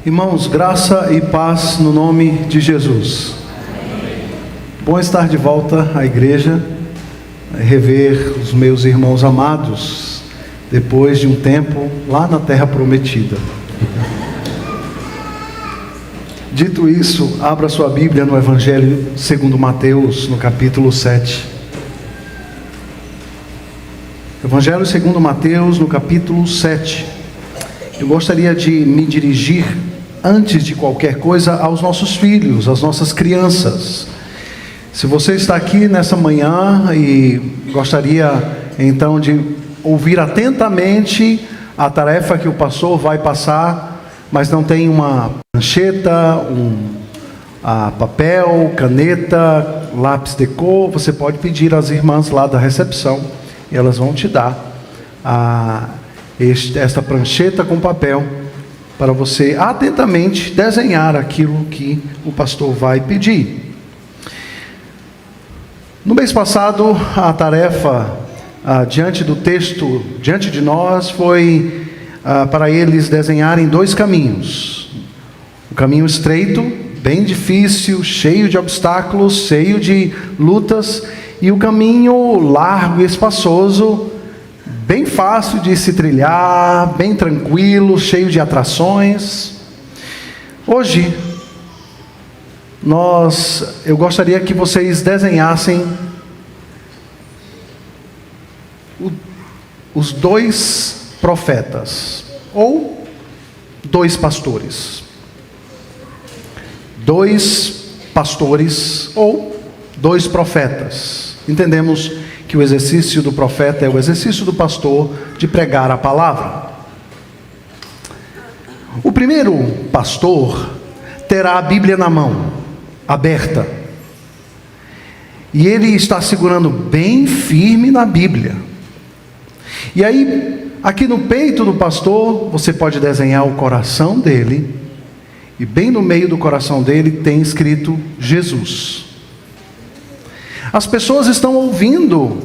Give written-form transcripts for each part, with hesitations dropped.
Irmãos, graça e paz no nome de Jesus. Bom estar de volta à igreja, rever os meus irmãos amados, depois de um tempo lá na terra prometida. Dito isso, abra sua Bíblia no Evangelho segundo Mateus, no capítulo 7. Evangelho segundo Mateus, no capítulo 7. Eu gostaria de me dirigir, antes de qualquer coisa, aos nossos filhos, às nossas crianças. Se você está aqui nessa manhã e gostaria então de ouvir atentamente a tarefa que o pastor vai passar, mas não tem uma prancheta, papel, caneta, lápis de cor, você pode pedir às irmãs lá da recepção e elas vão te dar esta prancheta com papel para você atentamente desenhar aquilo que o pastor vai pedir. No mês passado, a tarefa diante do texto, diante de nós, foi para eles desenharem dois caminhos. O caminho estreito, bem difícil, cheio de obstáculos, cheio de lutas, e o caminho largo e espaçoso, bem fácil de se trilhar, bem tranquilo, cheio de atrações. Hoje, eu gostaria que vocês desenhassem os dois profetas, ou dois pastores. Dois pastores, ou dois profetas. Entendemos que o exercício do profeta é o exercício do pastor de pregar a palavra. O primeiro pastor terá a Bíblia na mão, aberta, e ele está segurando bem firme na Bíblia. E aí, aqui no peito do pastor, você pode desenhar o coração dele, e bem no meio do coração dele tem escrito Jesus. As pessoas estão ouvindo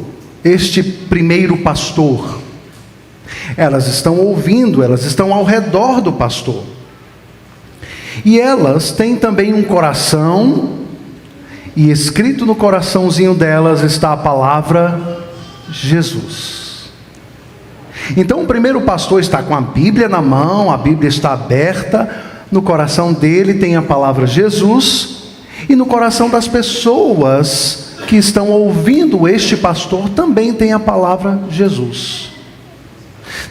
este primeiro pastor. Elas estão ouvindo, elas estão ao redor do pastor. E elas têm também um coração, e escrito no coraçãozinho delas está a palavra Jesus. Então o primeiro pastor está com a Bíblia na mão, a Bíblia está aberta, no coração dele tem a palavra Jesus, e no coração das pessoas que estão ouvindo este pastor também tem a palavra Jesus.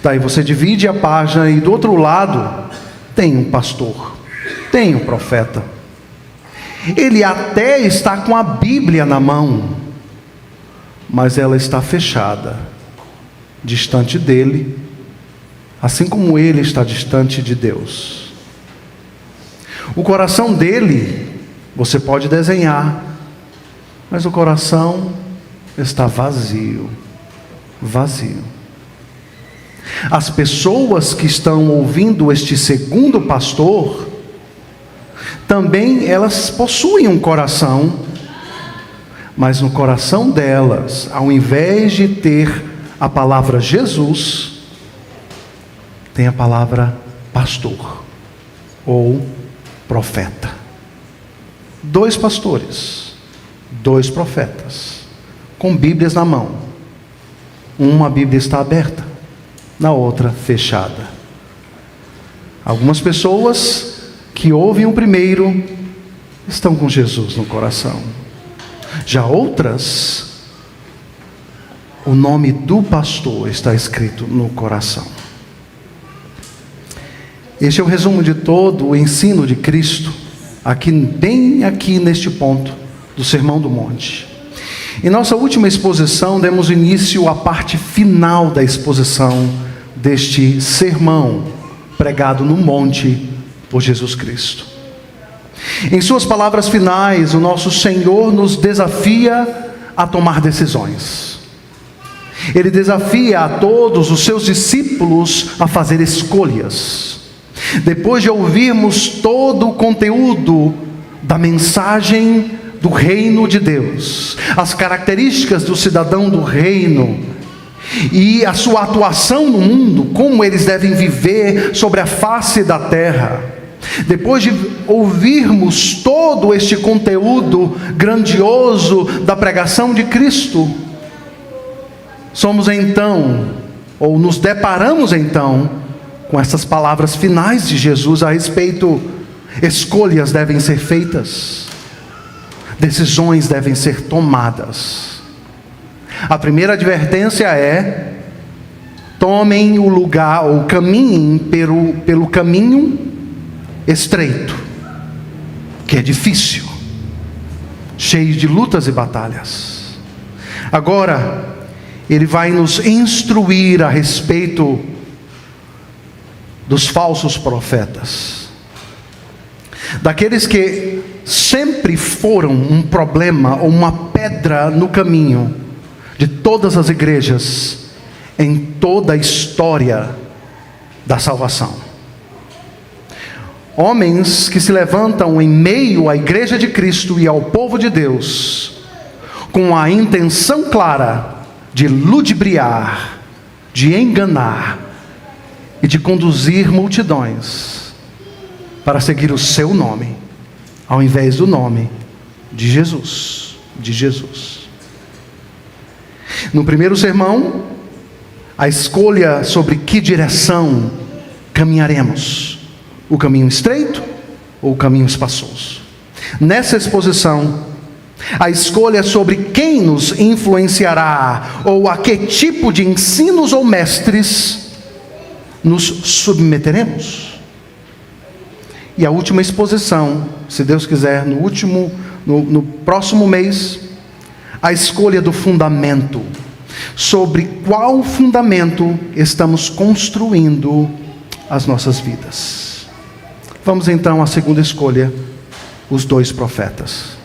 Daí você divide a página e do outro lado tem um pastor, tem um profeta. Ele até está com a Bíblia na mão, mas ela está fechada, distante dele, assim como ele está distante de Deus. O coração dele você pode desenhar, mas o coração está vazio, vazio. As pessoas que estão ouvindo este segundo pastor, também elas possuem um coração, mas no coração delas, ao invés de ter a palavra Jesus, tem a palavra pastor, ou profeta. Dois pastores, dois profetas, com Bíblias na mão. Uma Bíblia está aberta, na outra fechada. Algumas pessoas que ouvem o primeiro estão com Jesus no coração. Já outras, o nome do pastor está escrito no coração. Este é o resumo de todo o ensino de Cristo, bem aqui neste ponto do Sermão do Monte. Em nossa última exposição, demos início à parte final da exposição deste sermão pregado no monte por Jesus Cristo. Em suas palavras finais, o nosso Senhor nos desafia a tomar decisões. Ele desafia a todos os seus discípulos a fazer escolhas. Depois de ouvirmos todo o conteúdo da mensagem do reino de Deus, as características do cidadão do reino e a sua atuação no mundo, como eles devem viver sobre a face da terra, Depois de ouvirmos todo este conteúdo grandioso da pregação de Cristo, somos então, ou nos deparamos então, com essas palavras finais de Jesus a respeito: escolhas devem ser feitas, decisões devem ser tomadas. A primeira advertência é: tomem o lugar, ou caminhem pelo caminho estreito, que é difícil, cheio de lutas e batalhas. Agora, ele vai nos instruir a respeito dos falsos profetas, daqueles que sempre foram um problema ou uma pedra no caminho de todas as igrejas em toda a história da salvação. Homens que se levantam em meio à igreja de Cristo e ao povo de Deus, com a intenção clara de ludibriar, de enganar e de conduzir multidões para seguir o seu nome, ao invés do nome de Jesus. No primeiro sermão, a escolha sobre que direção caminharemos: o caminho estreito ou o caminho espaçoso. Nessa exposição, a escolha sobre quem nos influenciará, ou a que tipo de ensinos ou mestres nos submeteremos. E a última exposição, se Deus quiser, no próximo mês, a escolha do fundamento, sobre qual fundamento estamos construindo as nossas vidas. Vamos então à segunda escolha: os dois profetas.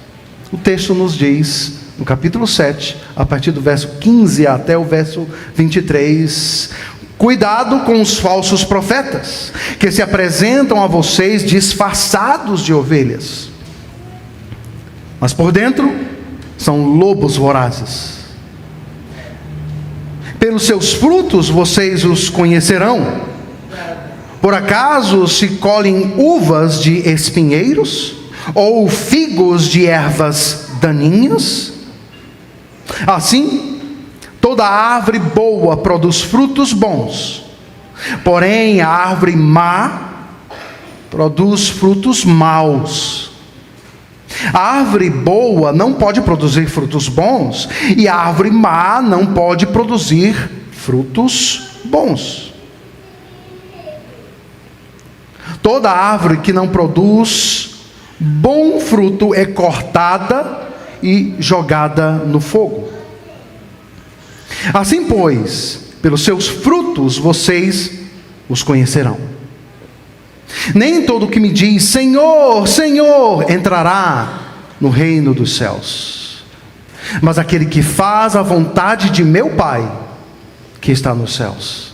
O texto nos diz, no capítulo 7, a partir do verso 15 até o verso 23, cuidado com os falsos profetas, que se apresentam a vocês disfarçados de ovelhas, mas por dentro são lobos vorazes. Pelos seus frutos vocês os conhecerão. Por acaso se colhem uvas de espinheiros, ou figos de ervas daninhas? Assim, toda árvore boa produz frutos bons, porém a árvore má produz frutos maus. A árvore boa não pode produzir frutos bons, e a árvore má não pode produzir frutos bons. Toda árvore que não produz bom fruto é cortada e jogada no fogo. Assim, pois, pelos seus frutos vocês os conhecerão. Nem todo que me diz Senhor, Senhor entrará no reino dos céus, mas aquele que faz a vontade de meu Pai que está nos céus.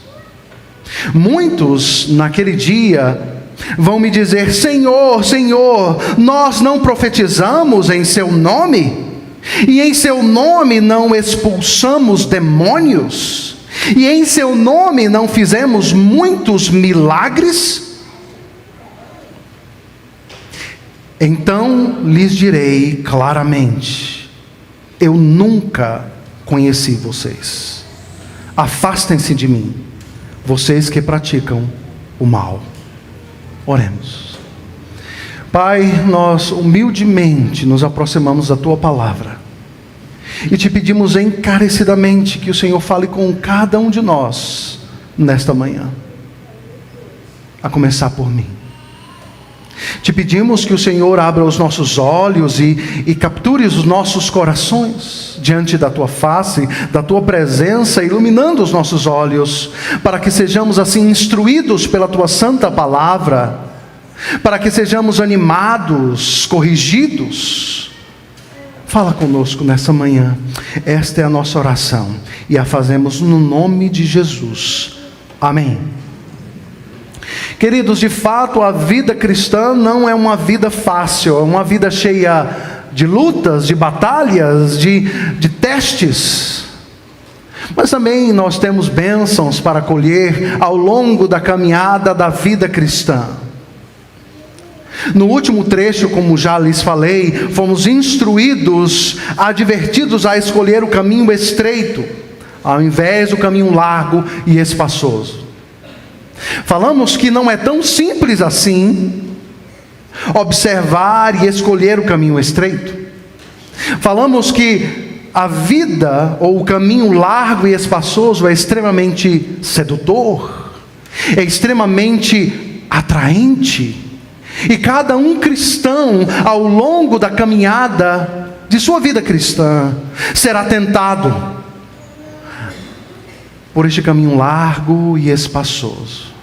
Muitos naquele dia vão me dizer: Senhor, Senhor, nós não profetizamos em seu nome? E em seu nome não expulsamos demônios? E em seu nome não fizemos muitos milagres? Então lhes direi claramente: eu nunca conheci vocês. Afastem-se de mim, vocês que praticam o mal. Oremos. Pai, nós humildemente nos aproximamos da Tua palavra e Te pedimos encarecidamente que o Senhor fale com cada um de nós nesta manhã, a começar por mim. Te pedimos que o Senhor abra os nossos olhos e capture os nossos corações diante da Tua face, da Tua presença, iluminando os nossos olhos, para que sejamos assim instruídos pela Tua santa palavra, para que sejamos animados, corrigidos. Fala conosco nessa manhã. Esta é a nossa oração e a fazemos no nome de Jesus. Amém. Queridos, de fato a vida cristã não é uma vida fácil, é uma vida cheia de lutas, de batalhas, de testes. Mas também nós temos bênçãos para colher ao longo da caminhada da vida cristã. No último trecho, como já lhes falei, fomos instruídos, advertidos a escolher o caminho estreito, ao invés do caminho largo e espaçoso. Falamos que não é tão simples assim observar e escolher o caminho estreito. Falamos que a vida, ou o caminho largo e espaçoso, é extremamente sedutor, é extremamente atraente. E cada um cristão, ao longo da caminhada de sua vida cristã, será tentado por este caminho largo e espaçoso.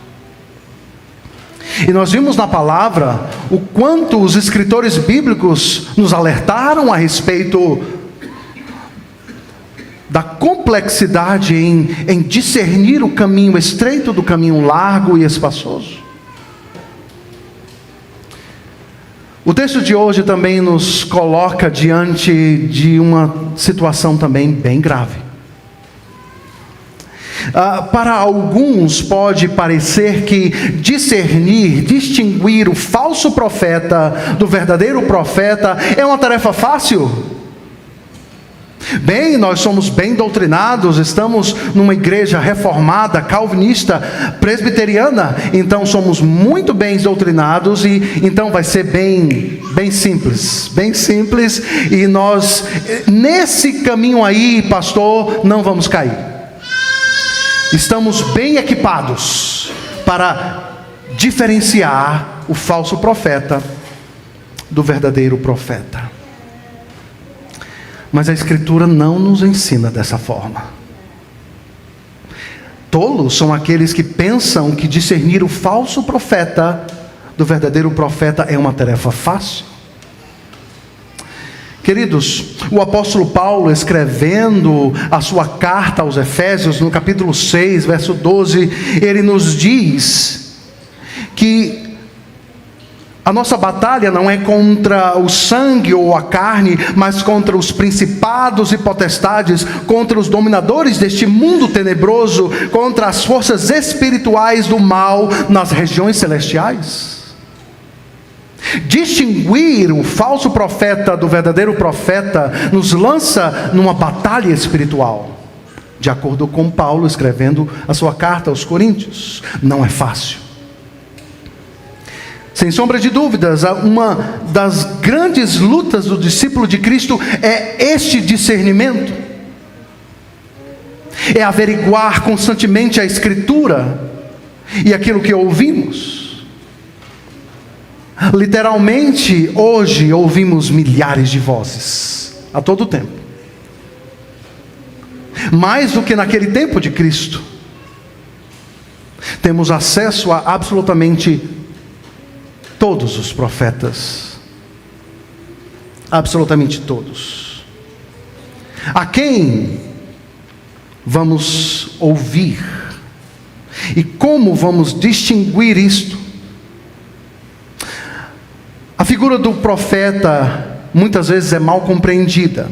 E nós vimos na palavra o quanto os escritores bíblicos nos alertaram a respeito da complexidade em discernir o caminho estreito do caminho largo e espaçoso. O texto de hoje também nos coloca diante de uma situação também bem grave. Para alguns pode parecer que distinguir o falso profeta do verdadeiro profeta é uma tarefa fácil. Bem, nós somos bem doutrinados, estamos numa igreja reformada, calvinista, presbiteriana, então somos muito bem doutrinados e então vai ser bem simples, e nós, nesse caminho aí, pastor, não vamos cair. Estamos bem equipados para diferenciar o falso profeta do verdadeiro profeta. Mas a Escritura não nos ensina dessa forma. Tolos são aqueles que pensam que discernir o falso profeta do verdadeiro profeta é uma tarefa fácil. Queridos, o apóstolo Paulo, escrevendo a sua carta aos Efésios, no capítulo 6, verso 12, ele nos diz que a nossa batalha não é contra o sangue ou a carne, mas contra os principados e potestades, contra os dominadores deste mundo tenebroso, contra as forças espirituais do mal nas regiões celestiais. Distinguir o falso profeta do verdadeiro profeta nos lança numa batalha espiritual, de acordo com Paulo escrevendo a sua carta aos Coríntios. Não é fácil. Sem sombra de dúvidas, uma das grandes lutas do discípulo de Cristo é este discernimento. É averiguar constantemente a Escritura e aquilo que ouvimos. Literalmente, hoje ouvimos milhares de vozes, a todo tempo. Mais do que naquele tempo de Cristo. Temos acesso a absolutamente todos os profetas, absolutamente todos. A quem vamos ouvir? E como vamos distinguir isto? A figura do profeta muitas vezes é mal compreendida.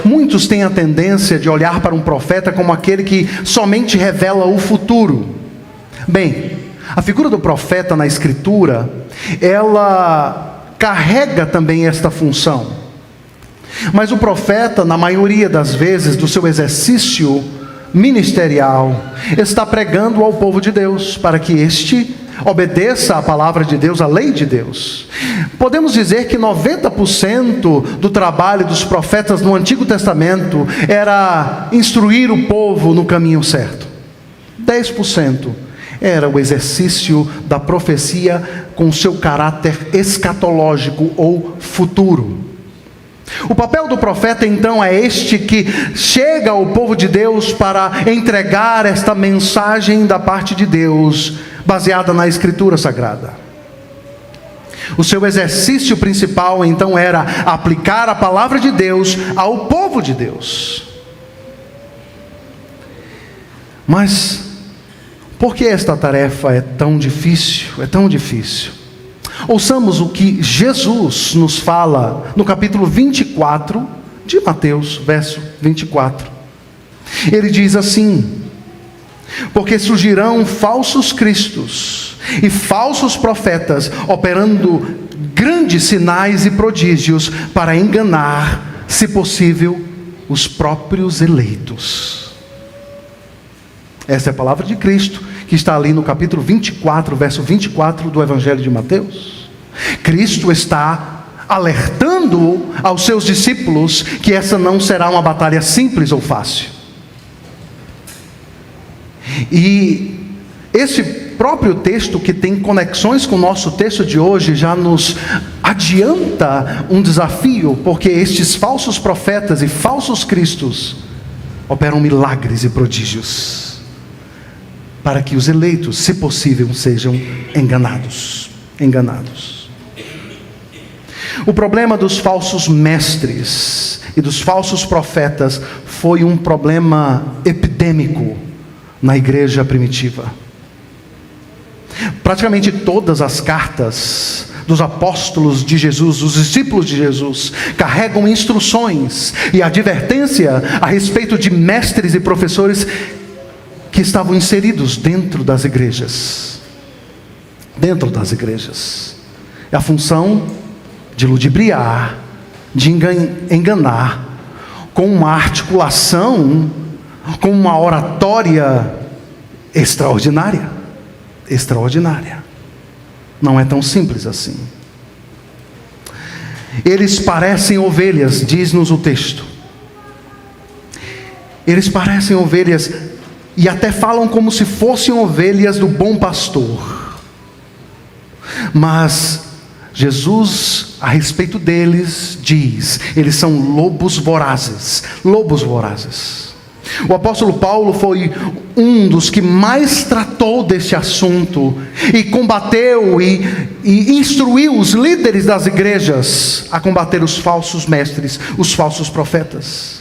Muitos têm a tendência de olhar para um profeta como aquele que somente revela o futuro. Bem, a figura do profeta na Escritura, ela carrega também esta função. Mas o profeta, na maioria das vezes do seu exercício ministerial, está pregando ao povo de Deus, para que este obedeça à palavra de Deus, à lei de Deus. Podemos dizer que 90% do trabalho dos profetas no Antigo Testamento era instruir o povo no caminho certo. 10% era o exercício da profecia com seu caráter escatológico ou futuro. O papel do profeta então é este que chega ao povo de Deus para entregar esta mensagem da parte de Deus, baseada na Escritura Sagrada. O seu exercício principal então era aplicar a palavra de Deus ao povo de Deus. Mas por que esta tarefa é tão difícil? É tão difícil. Ouçamos o que Jesus nos fala no capítulo 24 de Mateus, verso 24. Ele diz assim: porque surgirão falsos cristos e falsos profetas operando grandes sinais e prodígios para enganar, se possível, os próprios eleitos. Essa é a palavra de Cristo, que está ali no capítulo 24, verso 24 do Evangelho de Mateus. Cristo está alertando aos seus discípulos que essa não será uma batalha simples ou fácil. E esse próprio texto, que tem conexões com o nosso texto de hoje, já nos adianta um desafio, porque estes falsos profetas e falsos cristos operam milagres e prodígios para que os eleitos, se possível, sejam enganados. O problema dos falsos mestres e dos falsos profetas foi um problema epidêmico na igreja primitiva. Praticamente todas as cartas dos apóstolos de Jesus, dos discípulos de Jesus, carregam instruções e advertência a respeito de mestres e professores que estavam inseridos dentro das igrejas. É a função de ludibriar, de enganar, com uma articulação, com uma oratória extraordinária. Não é tão simples assim. Eles parecem ovelhas, diz-nos o texto. Eles parecem ovelhas e até falam como se fossem ovelhas do bom pastor. Mas Jesus, a respeito deles, diz: eles são lobos vorazes. O apóstolo Paulo foi um dos que mais tratou deste assunto e combateu e instruiu os líderes das igrejas a combater os falsos mestres, os falsos profetas.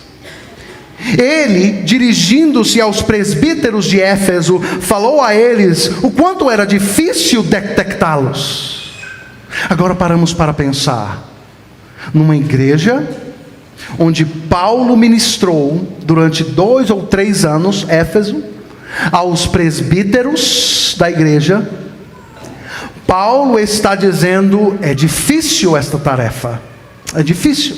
Ele, dirigindo-se aos presbíteros de Éfeso, falou a eles o quanto era difícil detectá-los. Agora paramos para pensar numa igreja onde Paulo ministrou durante 2 ou 3 anos, Éfeso, aos presbíteros da igreja. Paulo está dizendo: é difícil esta tarefa, é difícil.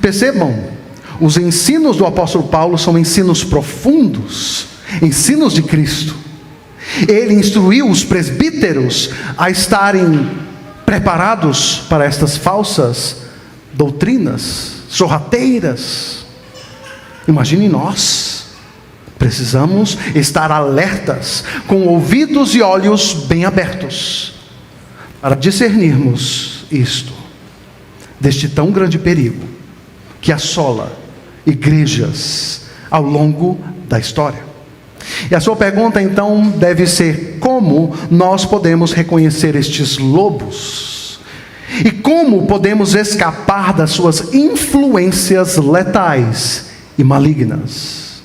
Percebam, os ensinos do apóstolo Paulo são ensinos profundos, ensinos de Cristo. Ele instruiu os presbíteros a estarem preparados para estas falsas doutrinas sorrateiras. Imagine nós, precisamos estar alertas, com ouvidos e olhos bem abertos, para discernirmos isto, deste tão grande perigo que assola igrejas ao longo da história. E a sua pergunta então deve ser: como nós podemos reconhecer estes lobos? E como podemos escapar das suas influências letais e malignas?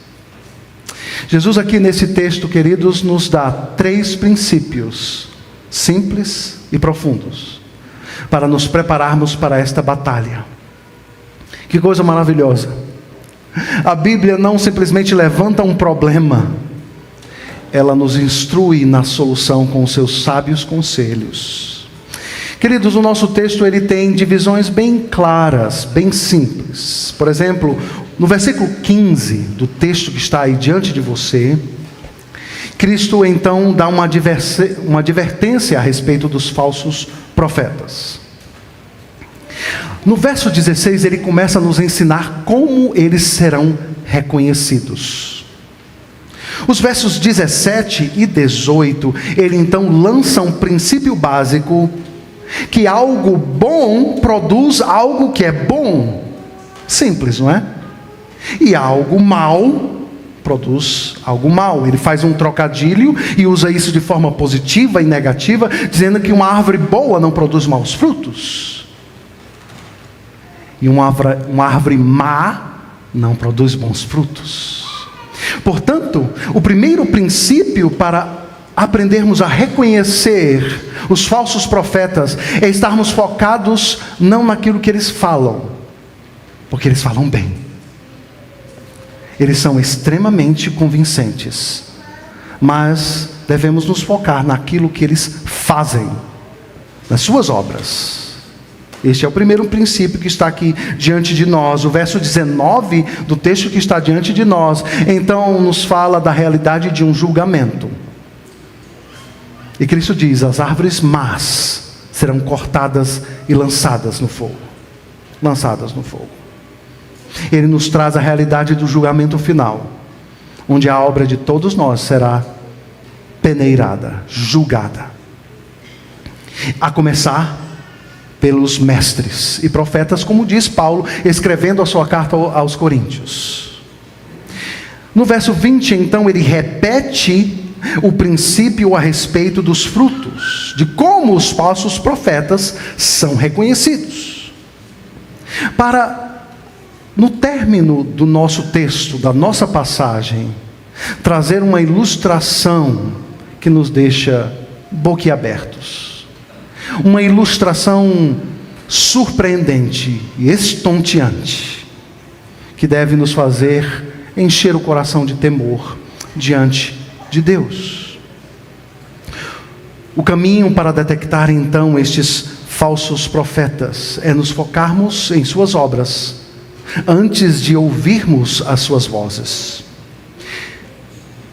Jesus aqui nesse texto, queridos, nos dá 3 princípios simples e profundos para nos prepararmos para esta batalha. Que coisa maravilhosa! A Bíblia não simplesmente levanta um problema, ela nos instrui na solução com os seus sábios conselhos. Queridos, o nosso texto ele tem divisões bem claras, bem simples. Por exemplo, no versículo 15 do texto que está aí diante de você, Cristo então dá uma advertência a respeito dos falsos profetas. No verso 16 ele começa a nos ensinar como eles serão reconhecidos. Os versos 17 e 18, ele então lança um princípio básico, que algo bom produz algo que é bom. Simples, não é? E algo mal produz algo mal. Ele faz um trocadilho e usa isso de forma positiva e negativa, dizendo que uma árvore boa não produz maus frutos, e uma árvore má não produz bons frutos. Portanto, o primeiro princípio para aprendermos a reconhecer os falsos profetas é estarmos focados não naquilo que eles falam, porque eles falam bem, eles são extremamente convincentes, mas devemos nos focar naquilo que eles fazem, nas suas obras. Este é o primeiro princípio que está aqui diante de nós. O verso 19 do texto que está diante de nós, então nos fala da realidade de um julgamento. E Cristo diz: as árvores más serão cortadas e lançadas no fogo. Lançadas no fogo. Ele nos traz a realidade do julgamento final, onde a obra de todos nós será peneirada, julgada. A começar pelos mestres e profetas, como diz Paulo, escrevendo a sua carta aos Coríntios. No verso 20, então, ele repete o princípio a respeito dos frutos, de como os falsos profetas são reconhecidos. Para, no término do nosso texto, da nossa passagem, trazer uma ilustração que nos deixa boquiabertos. Uma ilustração surpreendente e estonteante, que deve nos fazer encher o coração de temor diante de Deus. O caminho para detectar então estes falsos profetas é nos focarmos em suas obras, antes de ouvirmos as suas vozes.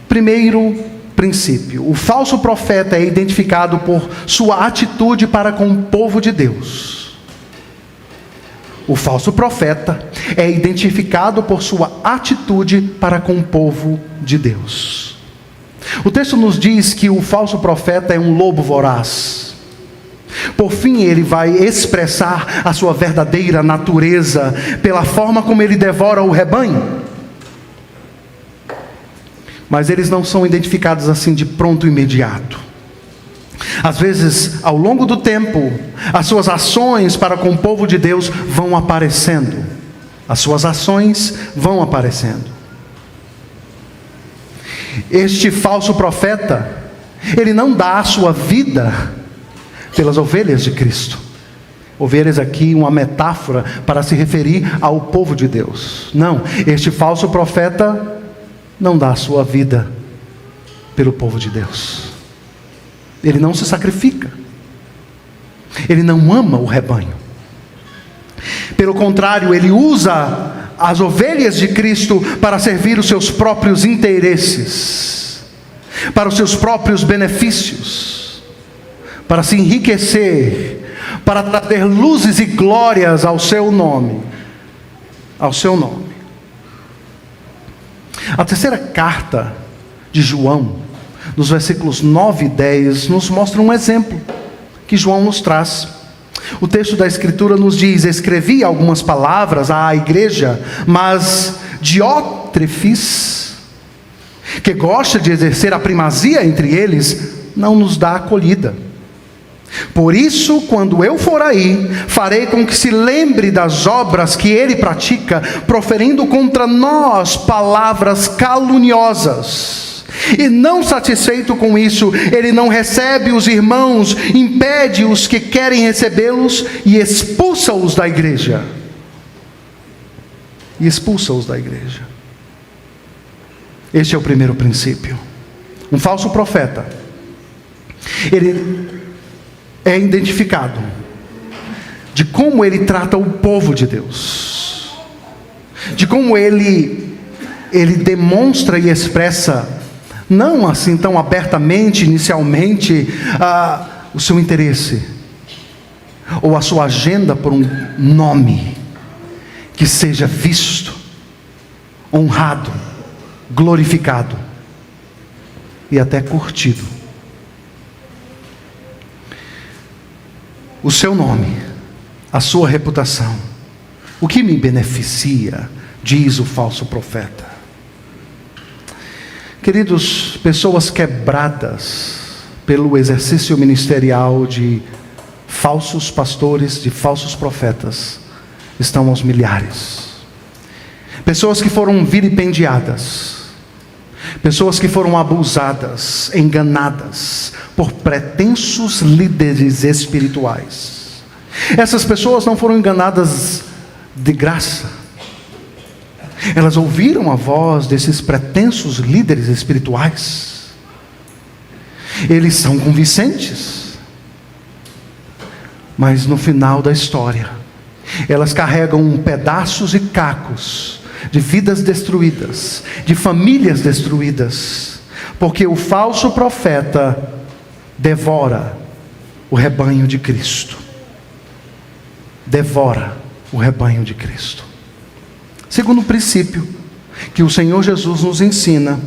Primeiro princípio: o falso profeta é identificado por sua atitude para com o povo de Deus. O falso profeta é identificado por sua atitude para com o povo de Deus. O texto nos diz que o falso profeta é um lobo voraz. Por fim, ele vai expressar a sua verdadeira natureza pela forma como ele devora o rebanho. Mas eles não são identificados assim de pronto imediato. Às vezes, ao longo do tempo, as suas ações para com o povo de Deus vão aparecendo. As suas ações vão aparecendo. Este falso profeta, ele não dá a sua vida pelas ovelhas de Cristo. Ovelhas aqui, uma metáfora para se referir ao povo de Deus. Não, este falso profeta não dá a sua vida pelo povo de Deus. Ele não se sacrifica. Ele não ama o rebanho. Pelo contrário, ele usa as ovelhas de Cristo para servir os seus próprios interesses, para os seus próprios benefícios, para se enriquecer, para trazer luzes e glórias ao seu nome. Ao seu nome. A terceira carta de João, nos versículos 9 e 10, nos mostra um exemplo que João nos traz. O texto da Escritura nos diz: escrevi algumas palavras à igreja, mas Diótrefes, que gosta de exercer a primazia entre eles, não nos dá acolhida. Por isso, quando eu for aí, farei com que se lembre das obras que ele pratica, proferindo contra nós palavras caluniosas. E não satisfeito com isso, ele não recebe os irmãos, impede os que querem recebê-los e expulsa-os da igreja. Este é o primeiro princípio. Um falso profeta, ele é identificado de como ele trata o povo de Deus, de como ele demonstra e expressa, não assim tão abertamente, inicialmente, o seu interesse, ou a sua agenda por um nome, que seja visto, honrado, glorificado, e até curtido. O seu nome, a sua reputação, o que me beneficia, diz o falso profeta. Queridos, pessoas quebradas pelo exercício ministerial de falsos pastores, de falsos profetas, estão aos milhares. Pessoas que foram vilipendiadas, pessoas que foram abusadas, enganadas por pretensos líderes espirituais. Essas pessoas não foram enganadas de graça. Elas ouviram a voz desses pretensos líderes espirituais Eles são convincentes, mas no final da história, elas carregam pedaços e cacos de vidas destruídas, de famílias destruídas, porque o falso profeta devora o rebanho de Cristo. Devora o rebanho de Cristo. Segundo princípio que o Senhor Jesus nos ensina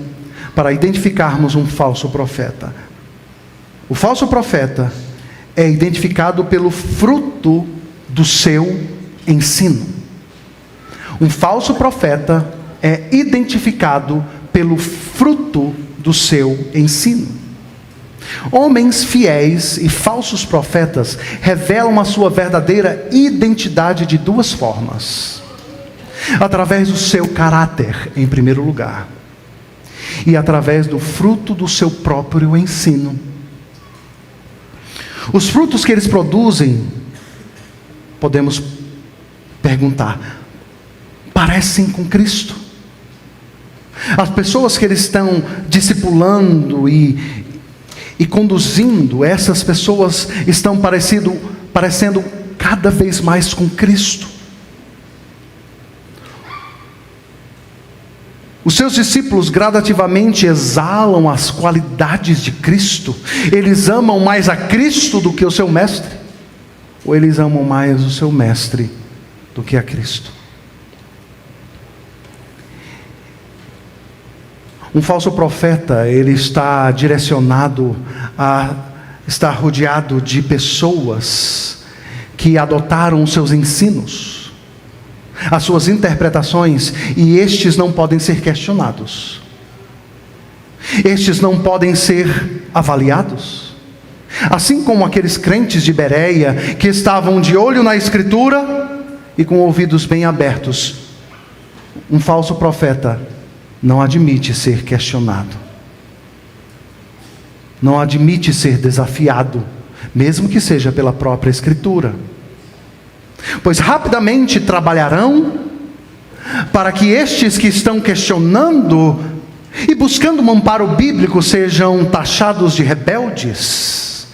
para identificarmos um falso profeta. O falso profeta é identificado pelo fruto do seu ensino. Um falso profeta é identificado pelo fruto do seu ensino. Homens fiéis e falsos profetas revelam a sua verdadeira identidade de duas formas: através do seu caráter, em primeiro lugar, e através do fruto do seu próprio ensino. Os frutos que eles produzem, podemos perguntar, parecem com Cristo? As pessoas que eles estão discipulando e conduzindo, essas pessoas estão parecendo cada vez mais com Cristo. Os seus discípulos gradativamente exalam as qualidades de Cristo. Eles amam mais a Cristo do que o seu mestre? Ou eles amam mais o seu mestre do que a Cristo? Um falso profeta, ele está direcionado está rodeado de pessoas que adotaram os seus ensinos, as suas interpretações, e estes não podem ser questionados. Estes não podem ser avaliados. Assim como aqueles crentes de Bereia que estavam de olho na Escritura e com ouvidos bem abertos, um falso profeta não admite ser questionado, não admite ser desafiado, mesmo que seja pela própria Escritura, pois rapidamente trabalharão para que estes que estão questionando e buscando um amparo bíblico sejam taxados de rebeldes,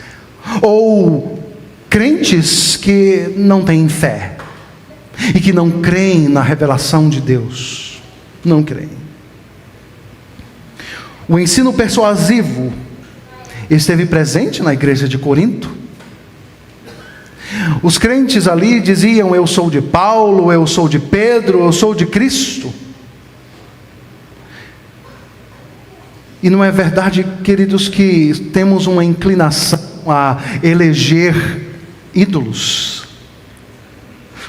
ou crentes que não têm fé, e que não creem na revelação de Deus, não creem. O ensino persuasivo esteve presente na igreja de Corinto. Os crentes ali diziam: eu sou de Paulo, eu sou de Pedro, eu sou de Cristo. E não é verdade, queridos, que temos uma inclinação a eleger ídolos?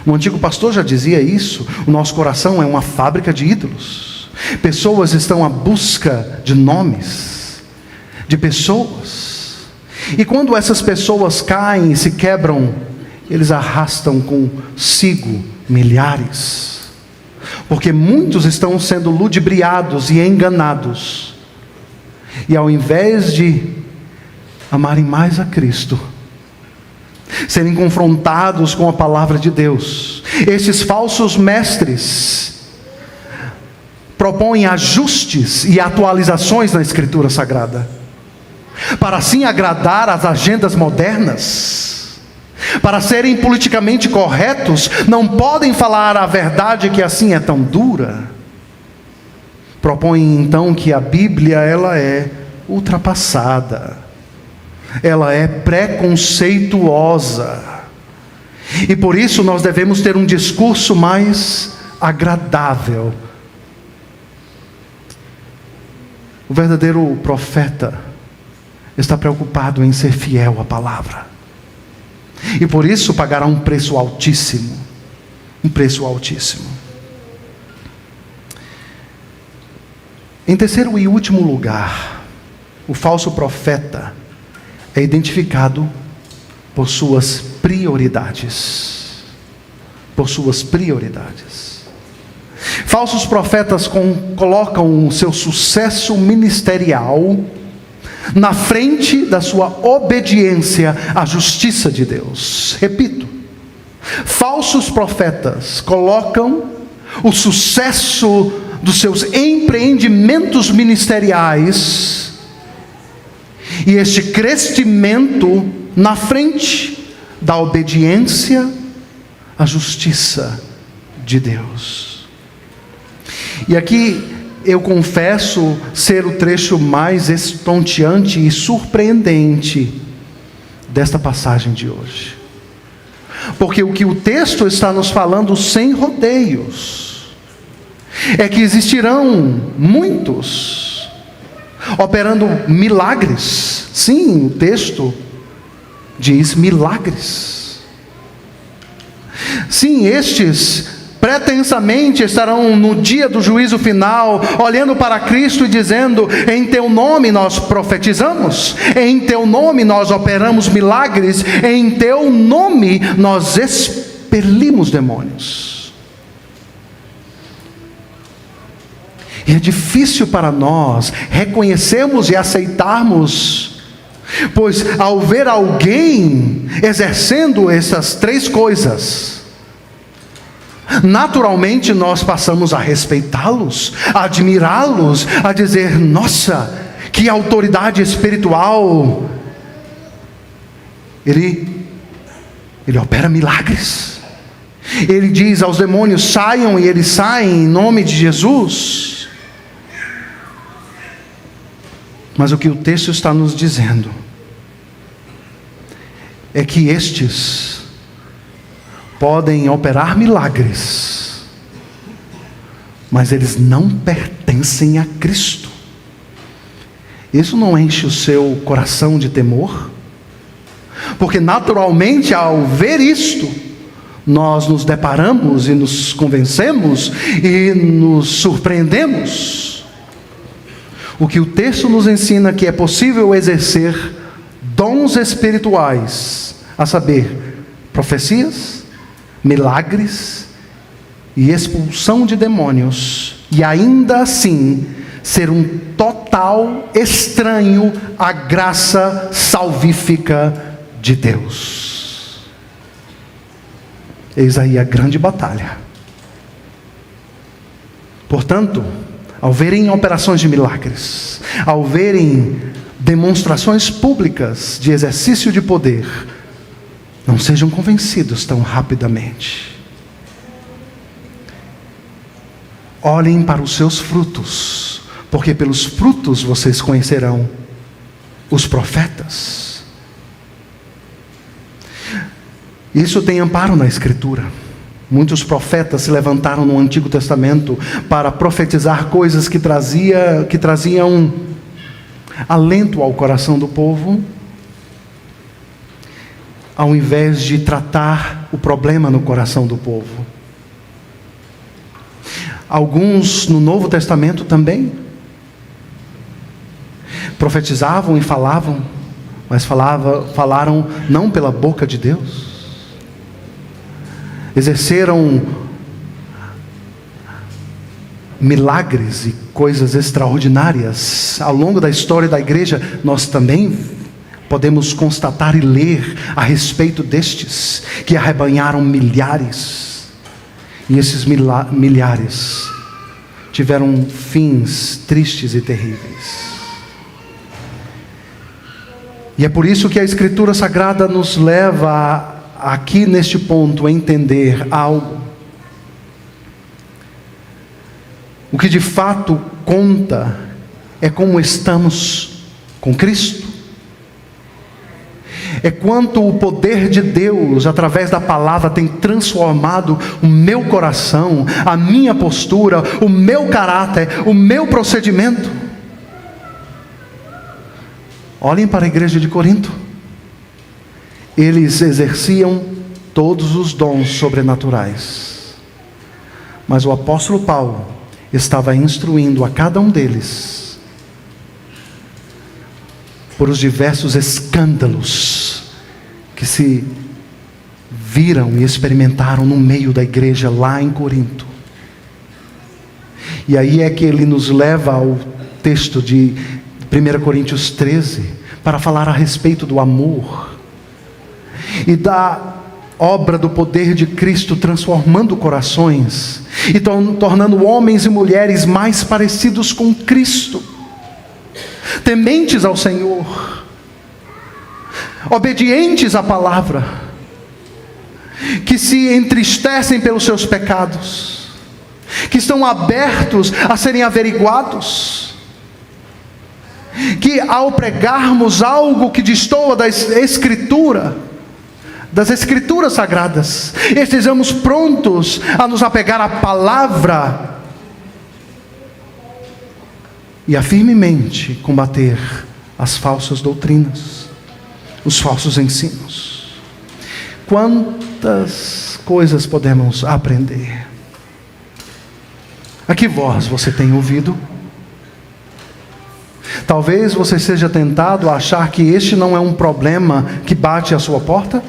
O antigo pastor já dizia isso: o nosso coração é uma fábrica de ídolos. Pessoas estão à busca de nomes, de pessoas, e quando essas pessoas caem e se quebram, eles arrastam consigo milhares, porque muitos estão sendo ludibriados e enganados, e ao invés de amarem mais a Cristo, serem confrontados com a palavra de Deus, esses falsos mestres propõem ajustes e atualizações na Escritura Sagrada, para assim agradar às agendas modernas, para serem politicamente corretos. Não podem falar a verdade, que assim é tão dura. Propõem então que a Bíblia, ela é ultrapassada, ela é preconceituosa, e por isso nós devemos ter um discurso mais agradável. O verdadeiro profeta está preocupado em ser fiel à palavra, e por isso pagará um preço altíssimo, um preço altíssimo. Em terceiro e último lugar, o falso profeta é identificado por suas prioridades. Por suas prioridades. Falsos profetas colocam o seu sucesso ministerial na frente da sua obediência à justiça de Deus. Repito, falsos profetas colocam o sucesso dos seus empreendimentos ministeriais E este crescimento na frente da obediência à justiça de Deus. E aqui eu confesso ser o trecho mais estonteante e surpreendente desta passagem de hoje. Porque o que o texto está nos falando sem rodeios é que existirão muitos operando milagres. Sim, o texto diz milagres. Sim, estes pretensamente estarão no dia do juízo final, olhando para Cristo e dizendo: em teu nome nós profetizamos, em teu nome nós operamos milagres, em teu nome nós expelimos demônios. E é difícil para nós reconhecermos e aceitarmos, pois ao ver alguém exercendo essas três coisas, naturalmente nós passamos a respeitá-los, a admirá-los, a dizer: nossa, que autoridade espiritual! Ele opera milagres. Ele diz aos demônios: saiam, e eles saem em nome de Jesus. Mas o que o texto está nos dizendo é que estes podem operar milagres, mas eles não pertencem a Cristo. Isso não enche o seu coração de temor? Porque naturalmente, ao ver isto, nós nos deparamos e nos convencemos e nos surpreendemos. O que o texto nos ensina é que é possível exercer dons espirituais, a saber, profecias, milagres e expulsão de demônios, e ainda assim ser um total estranho à graça salvífica de Deus. Eis aí a grande batalha. Portanto, ao verem operações de milagres, ao verem demonstrações públicas de exercício de poder, não sejam convencidos tão rapidamente. Olhem para os seus frutos, porque pelos frutos vocês conhecerão os profetas. Isso tem amparo na Escritura. Muitos profetas se levantaram no Antigo Testamento para profetizar coisas que traziam alento ao coração do povo, ao invés de tratar o problema no coração do povo. Alguns no Novo Testamento também profetizavam e falavam, mas falaram não pela boca de Deus. Exerceram milagres e coisas extraordinárias. Ao longo da história da igreja, nós também podemos constatar e ler a respeito destes, que arrebanharam milhares. E esses milhares tiveram fins tristes e terríveis. E é por isso que a Escritura Sagrada nos leva aqui neste ponto a entender algo. O que de fato conta é como estamos com Cristo. É quanto o poder de Deus, através da palavra, tem transformado o meu coração, a minha postura, o meu caráter, o meu procedimento. Olhem para a igreja de Corinto. Eles exerciam todos os dons sobrenaturais, mas o apóstolo Paulo estava instruindo a cada um deles por os diversos escândalos que se viram e experimentaram no meio da igreja lá em Corinto. E aí é que ele nos leva ao texto de 1 Coríntios 13 para falar a respeito do amor e da obra do poder de Cristo transformando corações e tornando homens e mulheres mais parecidos com Cristo, tementes ao Senhor, obedientes à palavra, que se entristecem pelos seus pecados, que estão abertos a serem averiguados, que ao pregarmos algo que destoa da Escritura, das Escrituras Sagradas, estejamos prontos a nos apegar à palavra e a firmemente combater as falsas doutrinas, os falsos ensinos. Quantas coisas podemos aprender? A que voz você tem ouvido? Talvez você seja tentado a achar que este não é um problema que bate à sua porta.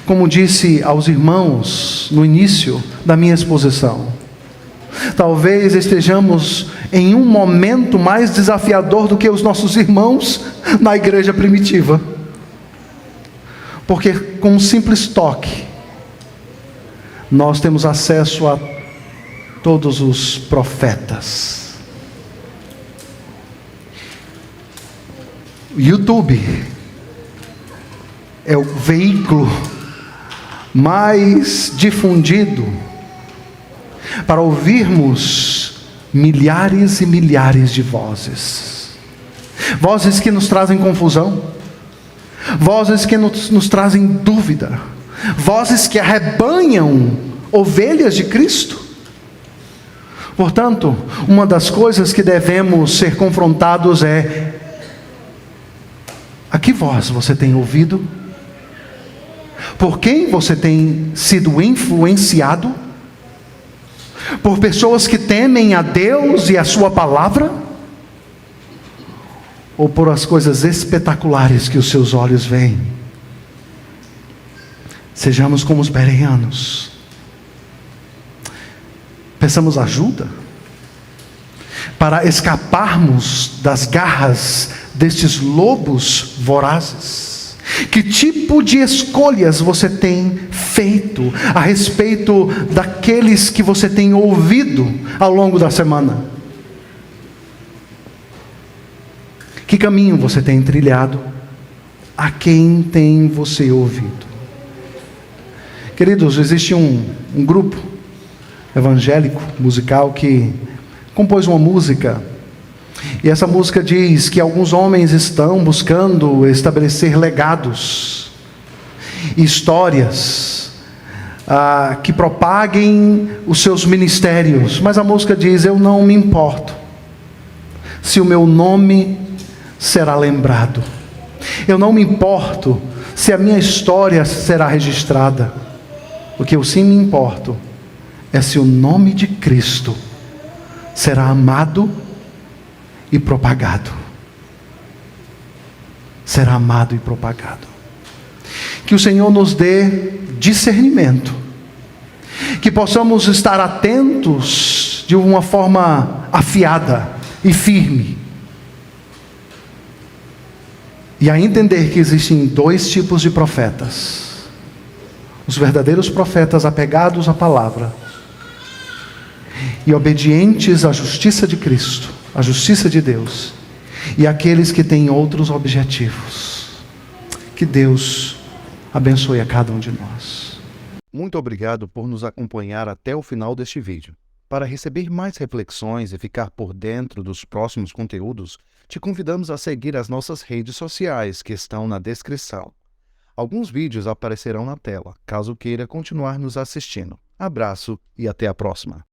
Como disse aos irmãos no início da minha exposição, talvez estejamos em um momento mais desafiador do que os nossos irmãos na igreja primitiva. Porque com um simples toque, nós temos acesso a todos os profetas. O YouTube é o veículo mais difundido para ouvirmos milhares e milhares de vozes. Vozes que nos trazem confusão, vozes que nos trazem dúvida, vozes que arrebanham ovelhas de Cristo. Portanto, uma das coisas que devemos ser confrontados é: a que voz você tem ouvido? Por quem você tem sido influenciado? Por pessoas que temem a Deus e a sua palavra? Ou por as coisas espetaculares que os seus olhos veem? Sejamos como os bereanos. Peçamos ajuda para escaparmos das garras destes lobos vorazes. Que tipo de escolhas você tem feito a respeito daqueles que você tem ouvido ao longo da semana? Que caminho você tem trilhado? A quem tem você ouvido? Queridos, existe um grupo evangélico, musical, que compôs uma música. E essa música diz que alguns homens estão buscando estabelecer legados, histórias, que propaguem os seus ministérios. Mas a música diz: eu não me importo se o meu nome será lembrado. Eu não me importo se a minha história será registrada. O que eu sim me importo é se o nome de Cristo será amado e propagado. Será amado e propagado. Que o Senhor nos dê discernimento, que possamos estar atentos de uma forma afiada e firme, e a entender que existem dois tipos de profetas: os verdadeiros profetas apegados à palavra e obedientes à justiça de Cristo, à justiça de Deus, e aqueles que têm outros objetivos. Que Deus abençoe a cada um de nós. Muito obrigado por nos acompanhar até o final deste vídeo. Para receber mais reflexões e ficar por dentro dos próximos conteúdos, te convidamos a seguir as nossas redes sociais que estão na descrição. Alguns vídeos aparecerão na tela, caso queira continuar nos assistindo. Abraço e até a próxima.